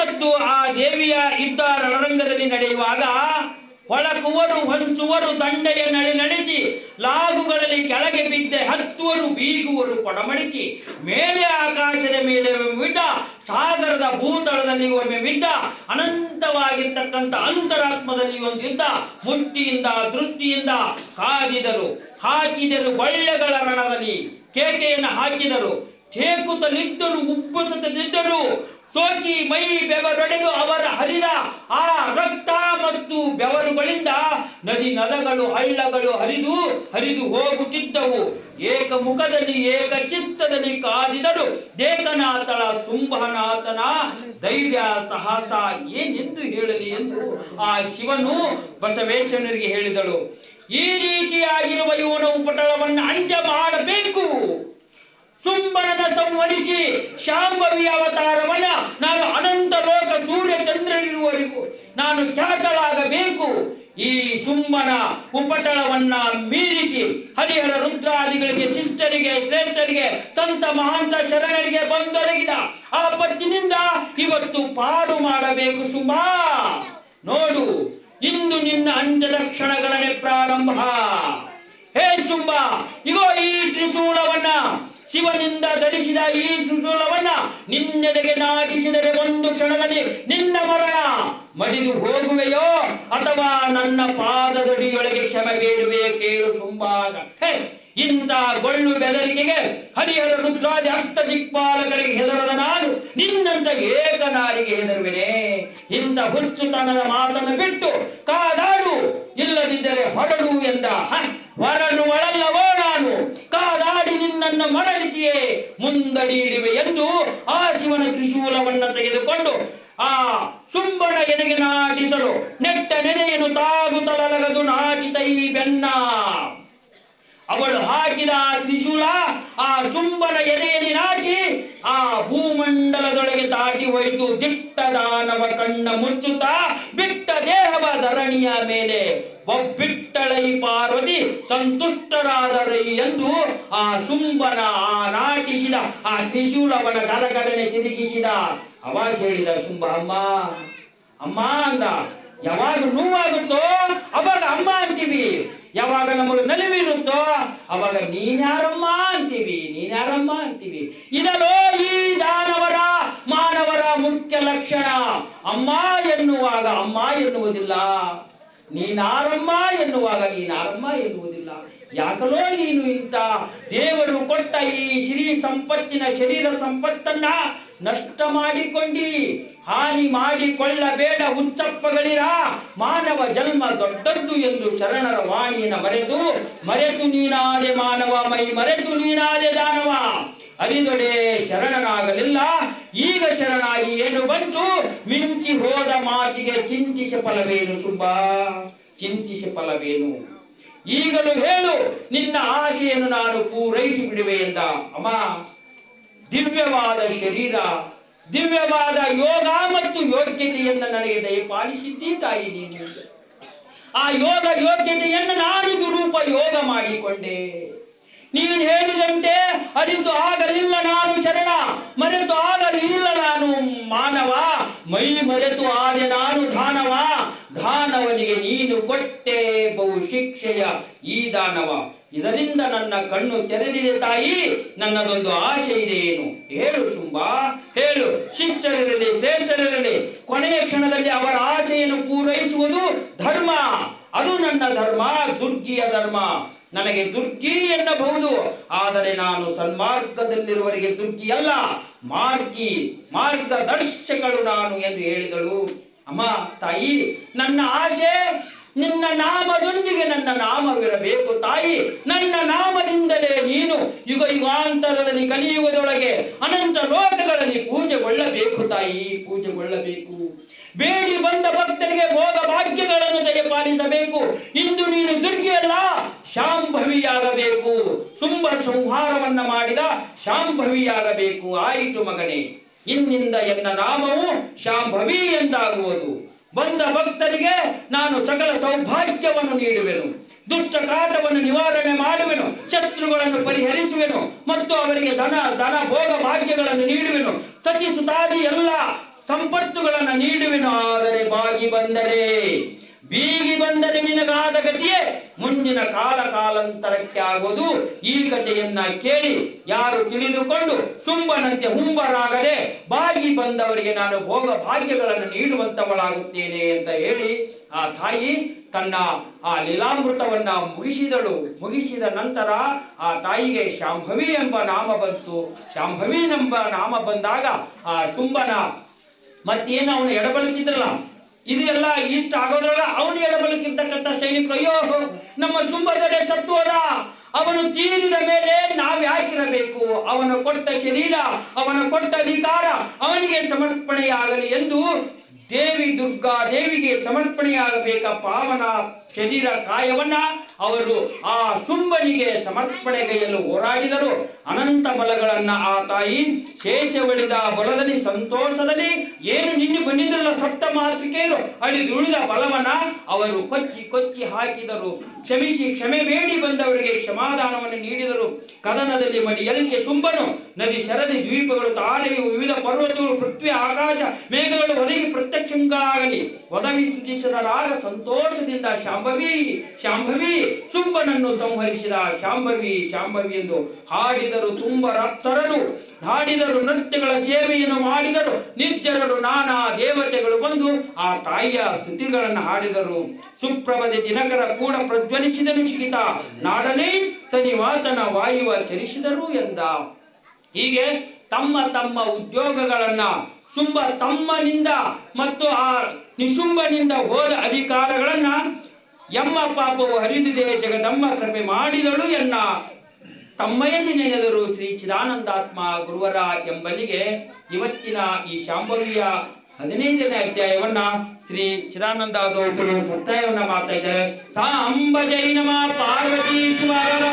ಮತ್ತು ಆ ದೇವಿಯ ಯುದ್ಧ ರಣರಂಗದಲ್ಲಿ ನಡೆಯುವಾಗ ಹೊಳಕುವರು ಹೊಂಚುವರು ದಂಡೆಯ ನಡೆಸಿ ಲಾಗುಗಳಲ್ಲಿ ಕೆಳಗೆ ಬಿದ್ದೆ ಹತ್ತುವರು ಬೀಗುವರು ಕೊಡಮಡಿಸಿ ಮೇಲೆ ಆಕಾಶದ ಮೇಲೆ ಬಿದ್ದ ಸಾಗರದ ಭೂತಳದಲ್ಲಿ ಒಮ್ಮೆ ಬಿದ್ದ ಅನಂತವಾಗಿರ್ತಕ್ಕಂಥ ಅಂತರಾತ್ಮದಲ್ಲಿ ಒಂದು ಯುದ್ಧ ಮುಷ್ಟಿಯಿಂದ ದೃಷ್ಟಿಯಿಂದ ಕಾದಿದರು ಹಾಕಿದರು ಒಳ್ಳೆಗಳ ರಣದಲ್ಲಿ ಕೇಕೆಯನ್ನು ಹಾಕಿದರು ಚೇಕುತ್ತಲಿದ್ದರು ಉಬ್ಬುಸುತ್ತಲಿದ್ದರು ಸೋಕಿ ಮೈ ಬೆವರೊಡೆದು ಅವರ ಹರಿದ ಆ ರಕ್ತ ಮತ್ತು ಬೆವರುಗಳಿಂದ ನದಿ ನದಗಳು ಹಳ್ಳಗಳು ಹರಿದು ಹೋಗುತ್ತಿದ್ದವು. ಏಕಮುಖದಲ್ಲಿ ಏಕಚಿತ್ತದಲ್ಲಿ ಕಾದಿದರು ದೇಕನಾಥಳ ಶುಂಭನಾಥನ ಧೈರ್ಯ ಸಾಹಸ ಏನೆಂದು ಹೇಳಲಿ ಎಂದು ಆ ಶಿವನು ಬಸವೇಶ್ವರನಿಗೆ ಹೇಳಿದಳು. ಈ ರೀತಿಯಾಗಿರುವ ಇವನ ಉಪಟಳವನ್ನು ಅಂತ್ಯ ಮಾಡಬೇಕು. ಶುಂಭನನ ಸಂಹರಿಸಿ ಶಾಂಭವಿ ಅವತಾರವನ್ನ ನಾನು ಅನಂತ ಲೋಕ ಸೂರ್ಯ ಚಂದ್ರರಿರುವವರೆಗೂ ನಾನು ಖ್ಯಾತಳಾಗಬೇಕು. ಈ ಶುಂಭನ ಉಪಟಳವನ್ನ ಮೀರಿಸಿ ಹರಿಹರ ರುದ್ರಾದಿಗಳಿಗೆ ಶಿಷ್ಟರಿಗೆ ಶ್ರೇಷ್ಠರಿಗೆ ಸಂತ ಮಹಾಂತ ಶರಣರಿಗೆ ಬಂದೊದಗಿದ ಆ ಪತ್ತಿನಿಂದ ಇವತ್ತು ಪಾರು ಮಾಡಬೇಕು. ಶುಂಭ ನೋಡು, ಇಂದು ನಿನ್ನ ಅಂತ್ಯದ ಕ್ಷಣಗಳೇ ಪ್ರಾರಂಭ. ಹೇ ಶುಂಭ, ಇಗೋ ಈ ತ್ರಿಶೂಲವನ್ನ ಶಿವನಿಂದ ಧರಿಸಿದ ಈ ತ್ರಿಶೂಲವನ್ನ ನಿನ್ನೆಡೆಗೆ ನಾಟಿಸಿದರೆ ಒಂದು ಕ್ಷಣದಲ್ಲಿ ನಿನ್ನ ಮರಣ. ಮಡಿದು ಹೋಗುವೆಯೋ ಅಥವಾ ನನ್ನ ಪಾದದಡಿಯೊಳಗೆ ಕ್ಷಮೆ ಬೇಡುವೆ ಕೇಳು ಶುಂಭಾಗ. ಇಂಥ ಗೊಳ್ಳು ಬೆದರಿಕೆಗೆ ಹರಿಹರ ರುದ್ರಾದಿ ಅಷ್ಟ ದಿಕ್ಪಾಲಗಳಿಗೆ ಹೆದರದ ನಾನು ನಿನ್ನಂತ ಏಕನಾರಿಗೆ ಹೆದರುವೆನೆ. ಇಂಥ ಹುಚ್ಚುತನದ ಮಾತನ್ನು ಬಿಟ್ಟು ಕಾದಾಡು, ಇಲ್ಲದಿದ್ದರೆ ಹೊರಡು ಎಂದ. ಹೊರಡು ಒಳಲ್ಲವೋ ನಾನು ಕಾದಾಡಿ ನಿನ್ನನ್ನು ಮರಳಿಸಿಯೇ ಮುಂದಡಿಯಿಡುವೆ ಎಂದು ಆ ಶಿವನ ತ್ರಿಶೂಲವನ್ನು ತೆಗೆದುಕೊಂಡು ಆ ಶುಂಭನ ಎದೆಗೆ ನಾಟಿಸಲು ನೆಟ್ಟ ನೆನೆಯನ್ನು ತಾಗುತ್ತಲಗದು ನಾಟಿತೈ ಬೆನ್ನ. ಅವಳು ಹಾಕಿದ ತ್ರಿಶೂಲ ಆ ಶುಂಭನ ಎದೆಯಲ್ಲಿ ನಾಟಿ ಆ ಭೂಮಂಡಲದೊಳಗೆ ದಾಟಿ ಹೋಯಿತು. ದಿಟ್ಟ ದಾನವ ಕಣ್ಣ ಮುಚ್ಚುತ್ತಾ ಬಿಟ್ಟ ದೇಹವ ಧರಣಿಯ ಮೇಲೆ ಒಬ್ಬಿಟ್ಟಳೈ ಪಾರ್ವತಿ ಸಂತುಷ್ಟರಾದರೈ ಎಂದು ಆ ಶುಂಭನ ಆ ನಾಟಿಸಿದ ಆ ತ್ರಿಶೂಲವನ ಗರಗರನೆ ತಿರುಗಿಸಿದ. ಅವಾಗ ಹೇಳಿದ ಶುಂಭ, ಅಮ್ಮ ಅಮ್ಮ ಅಂದ. ಯಾವಾಗ ನೋವಾಗುತ್ತೋ ಅವಾಗ ಅಮ್ಮ ಅಂತೀವಿ, ಯಾವಾಗ ನಮಗೆ ನಲಿವಿರುತ್ತೋ ಅವಾಗ ನೀನ್ಯಾರಮ್ಮ ಅಂತೀವಿ. ಇದಲ್ಲೋ ಈ ದಾನವರ ಮಾನವರ ಮುಖ್ಯ ಲಕ್ಷಣ. ಅಮ್ಮ ಎನ್ನುವಾಗ ಅಮ್ಮ ಎನ್ನುವುದಿಲ್ಲ, ನೀನಾರಮ್ಮ ಎನ್ನುವಾಗ ನೀನಾರಮ್ಮ ಎನ್ನುವುದಿಲ್ಲ. ಯಾಕಲೋ ನೀನು ಇಂಥ ದೇವರು ಕೊಟ್ಟ ಈ ಶ್ರೀ ಸಂಪತ್ತಿನ ಶರೀರ ಸಂಪತ್ತನ್ನ ನಷ್ಟ ಮಾಡಿಕೊಂಡಿ. ಹಾನಿ ಮಾಡಿಕೊಳ್ಳಬೇಡ ಹುಚ್ಚಪ್ಪಗಳಿರ. ಮಾನವ ಜನ್ಮ ದೊಡ್ಡದ್ದು ಎಂದು ಶರಣರ ವಾಣಿಯನ್ನು ಮರೆತು ನೀನಾದೆ ಮಾನವ, ಮೈ ಮರೆತು ನೀನಾದೆ ದಾನವ. ಅರಿದೊಡೆ ಶರಣನಾಗಲಿಲ್ಲ, ಈಗ ಶರಣಾಗಿ ಏನು ಬಂತು? ಮಿಂಚಿ ಹೋದ ಮಾತಿಗೆ ಚಿಂತಿಸಿ ಫಲವೇನು ಶುಂಭ, ಚಿಂತಿಸಿ ಫಲವೇನು? ಈಗಲೂ ಹೇಳು, ನಿನ್ನ ಆಶೆಯನ್ನು ನಾನು ಪೂರೈಸಿ ಬಿಡುವೆ ಎಂದ. ಅಮ್ಮ, ದಿವ್ಯವಾದ ಶರೀರ, ದಿವ್ಯವಾದ ಯೋಗ ಮತ್ತು ಯೋಗ್ಯತೆಯನ್ನು ನನಗೆ ದಯಪಾಲಿಸಿದ್ದೀ ತಾಯಿ ನೀನು. ಆ ಯೋಗ ಯೋಗ್ಯತೆಯನ್ನು ನಾನು ದುರುಪಯೋಗ ಮಾಡಿಕೊಂಡೆ. ನೀನು ಹೇಳಿದಂತೆ ಅರಿತು ಆಗಲಿಲ್ಲ ನಾನು ಶರಣ, ಮರೆತು ಆಗಲಿಲ್ಲ ನಾನು ಮಾನವ, ಮೈ ಮರೆತು ಆದೆ ನಾನು ದಾನವ. ದಾನವನಿಗೆ ನೀನು ಕೊಟ್ಟೆ ಬಹು ಶಿಕ್ಷೆಯ ಈ ದಾನವ. ಇದರಿಂದ ನನ್ನ ಕಣ್ಣು ತೆರೆದಿದೆ ತಾಯಿ, ನನ್ನದೊಂದು ಆಸೆ ಇದೆ. ಏನು ಹೇಳು ಶುಂಭ, ಹೇಳು. ಶಿಷ್ಟರಿರಲಿ ಶ್ರೇಷ್ಠರಿರಲಿ, ಕೊನೆಯ ಕ್ಷಣದಲ್ಲಿ ಅವರ ಆಸೆಯನ್ನು ಪೂರೈಸುವುದು ಧರ್ಮ. ಅದು ನನ್ನ ಧರ್ಮ, ದುರ್ಗಿಯ ಧರ್ಮ. ನನಗೆ ದುರ್ಗಿ ಎನ್ನಬಹುದು, ಆದರೆ ನಾನು ಸನ್ಮಾರ್ಗದಲ್ಲಿರುವವರಿಗೆ ದುರ್ಗಿ ಅಲ್ಲ, ಮಾರ್ಗದರ್ಶಕಳು ನಾನು ಎಂದು ಹೇಳಿದಳು. ಅಮ್ಮ ತಾಯಿ, ನನ್ನ ಆಸೆ ನಿನ್ನ ನಾಮದೊಂದಿಗೆ ನನ್ನ ನಾಮವಿರಬೇಕು ತಾಯಿ. ನನ್ನ ನಾಮದಿಂದಲೇ ನೀನು ಯುಗ ಯುಗಾಂತರದಲ್ಲಿ ಕಲಿಯುಗದೊಳಗೆ ಅನಂತ ಲೋಕಗಳಲ್ಲಿ ಪೂಜೆಗೊಳ್ಳಬೇಕು ತಾಯಿ, ಪೂಜೆಗೊಳ್ಳಬೇಕು. ಬೇಡಿ ಬಂದ ಭಕ್ತರಿಗೆ ಭೋಗ ಭಾಗ್ಯಗಳನ್ನು ದಯಪಾಲಿಸಬೇಕು. ಇಂದು ನೀನು ದುರ್ಗಿಯಲ್ಲ, ಶಾಂಭವಿಯಾಗಬೇಕು. ಶುಂಭ ಸಂಹಾರವನ್ನ ಮಾಡಿದ ಶಾಂಭವಿಯಾಗಬೇಕು. ಆಯಿತು ಮಗನೇ, ಇಂದಿನಿಂದ ಎನ್ನ ನಾಮವು ಶಾಂಭವಿ ಎಂದಾಗುವುದು. ಬಂದ ಭಕ್ತರಿಗೆ ನಾನು ಸಕಲ ಸೌಭಾಗ್ಯವನ್ನು ನೀಡುವೆನು, ದುಷ್ಟ ಕಾಟವನ್ನು ನಿವಾರಣೆ ಮಾಡುವೆನು, ಶತ್ರುಗಳನ್ನು ಪರಿಹರಿಸುವೆನು ಮತ್ತು ಅವರಿಗೆ ಧನ ಭೋಗ ಭಾಗ್ಯಗಳನ್ನು ನೀಡುವೆನು. ಸತಿ ಸುತಾದಿ ಎಲ್ಲ ಸಂಪತ್ತುಗಳನ್ನು ನೀನೇನಾದರೆ ಬಾಗಿ ಬಂದರೆ, ಬೀಗಿ ಬಂದರೆ ನಿನಗಾದ ಗತಿಯೇ ಮುಂದಿನ ಕಾಲಾಂತರಕ್ಕೆ ಆಗೋದು. ಈ ಕಥೆಯನ್ನ ಕೇಳಿ ಯಾರು ತಿಳಿದುಕೊಂಡು ಶುಂಭನಂತೆ ಹುಂಬರಾಗದೆ ಬಾಗಿ ಬಂದವರಿಗೆ ನಾನು ಭೋಗ ಭಾಗ್ಯಗಳನ್ನು ನೀಡುವಂತವಳಾಗುತ್ತೇನೆ ಅಂತ ಹೇಳಿ ಆ ತಾಯಿ ತನ್ನ ಆ ಲೀಲಾಮೃತವನ್ನ ಮುಗಿಸಿದ ನಂತರ ಆ ತಾಯಿಗೆ ಶಾಂಭವಿ ಎಂಬ ನಾಮ ಬಂತು. ಶಾಂಭವಿ ಎಂಬ ನಾಮ ಬಂದಾಗ ಆ ಶುಂಭನ ಮತ್ತೇನು ಅವನು ಎಡಬಲುತ್ತಿದ್ರಲ್ಲ, ಇದು ಎಲ್ಲ ಇಷ್ಟ ಆಗೋದ್ರಲ್ಲ, ಅವನು ಎಡಬಲಕ್ಕಿರ್ತಕ್ಕಂಥ ಸೈನಿಕರು, ಅಯ್ಯೋ ನಮ್ಮ ಶುಂಭದೊಡೆ ಸತ್ತು ಹೋದ, ಅವನು ತೀರಿದ ಮೇಲೆ ನಾವ್ಯಾಕಿರಬೇಕು, ಅವನು ಕೊಟ್ಟ ಶರೀರ, ಅವನ ಕೊಟ್ಟ ಅಧಿಕಾರ ಅವನಿಗೆ ಸಮರ್ಪಣೆಯಾಗಲಿ ಎಂದು ದೇವಿ ದುರ್ಗಾ ದೇವಿಗೆ ಸಮರ್ಪಣೆಯಾಗಬೇಕ ಪಾವನ ಶರೀರ ಕಾಯವನ್ನ ಅವರು ಆ ಶುಂಭನಿಗೆ ಸಮರ್ಪಣೆಗೈಯಲು ಹೋರಾಡಿದರು. ಅನಂತ ಬಲಗಳನ್ನ ಆ ತಾಯಿ ಶೇಷವಳಿದ ಬಲದಲ್ಲಿ ಸಂತೋಷದಲ್ಲಿ ಏನು ನಿನ್ನೆ ಬಂದಿದ್ರಲ್ಲ ಸಪ್ತ ಮಾತೃಕೆಯರು ಅಳಿದುಳಿದ ಬಲವನ್ನ ಅವರು ಕೊಚ್ಚಿ ಹಾಕಿದರು. ಕ್ಷಮಿಸಿ ಕ್ಷಮೆ ಬೇಡಿ ಬಂದವರಿಗೆ ಕ್ಷಮಾದಾನವನ್ನು ನೀಡಿದರು. ಕದನದಲ್ಲಿ ಮಡಿಯಲಿಕೆ ಶುಂಭನು ನದಿ ಶರದಿ ದ್ವೀಪಗಳು ತಾರೆಯು ವಿವಿಧ ಪರ್ವತಗಳು ಪೃಥ್ವಿ ಆಕಾಶ ಮೇಘಗಳು ಒದಗಿ ಪ್ರತ್ಯಕ್ಷಗಳಾಗಲಿ ಒದಗಿಸಿದರಾಗ ಸಂತೋಷದಿಂದ ಶಾಂಭವಿ ಶುಂಭನನ್ನು ಸಂಹರಿಸಿದ ಶಾಂಭವಿ ಎಂದು ಹಾಡಿದರು. ತುಂಬ ರತ್ಸರರು ಹಾಡಿದರು, ನೃತ್ಯಗಳ ಸೇವೆಯನ್ನು ಮಾಡಿದರು. ನಿರ್ಜರರು ನಾನಾ ದೇವತೆಗಳು ಬಂದು ಆ ತಾಯಿಯ ಸ್ತುತಿಗಳನ್ನು ಹಾಡಿದರು. ಸುಪ್ರಭದೆ ದಿನಕರ ಕೂಡ ಪ್ರಜ್ವಲಿಸಿದನು ಶಿಖಿತ ನಾಡನೇ ತನಿವಾತನ ವಾಯುವ ಚರಿಸಿದರು ಎಂದ. ಹೀಗೆ ತಮ್ಮ ಉದ್ಯೋಗಗಳನ್ನ ಶುಂಭ ತಮ್ಮನಿಂದ ಮತ್ತು ಆ ನಿಶುಂಭನಿಂದ ಹೋದ ಅಧಿಕಾರಗಳನ್ನ ಎಮ್ಮ ಪಾಪವು ಹರಿದಿದೆ ಜಗದಮ್ಮ ಕೃಪೆ ಮಾಡಿದಳು ಎನ್ನ ತಮ್ಮಯಲ್ಲಿ ನೆನೆದರು ಶ್ರೀ ಚಿದಾನಂದಾತ್ಮ ಗುರುವರ ಎಂಬಲ್ಲಿಗೆ ಇವತ್ತಿನ ಈ ಶಾಂಭವಿಯ 15ನೇ ಅಧ್ಯಾಯವನ್ನ ಶ್ರೀ ಚಿದಾನಂದ ಮುಕ್ತಾಯವನ್ನ ಮಾಡ್ತಾ ಇದ್ದಾರೆ. ಸಾಂಬ ಜೈ ನಮಃ ಪಾರ್ವತೀಶ್ವರ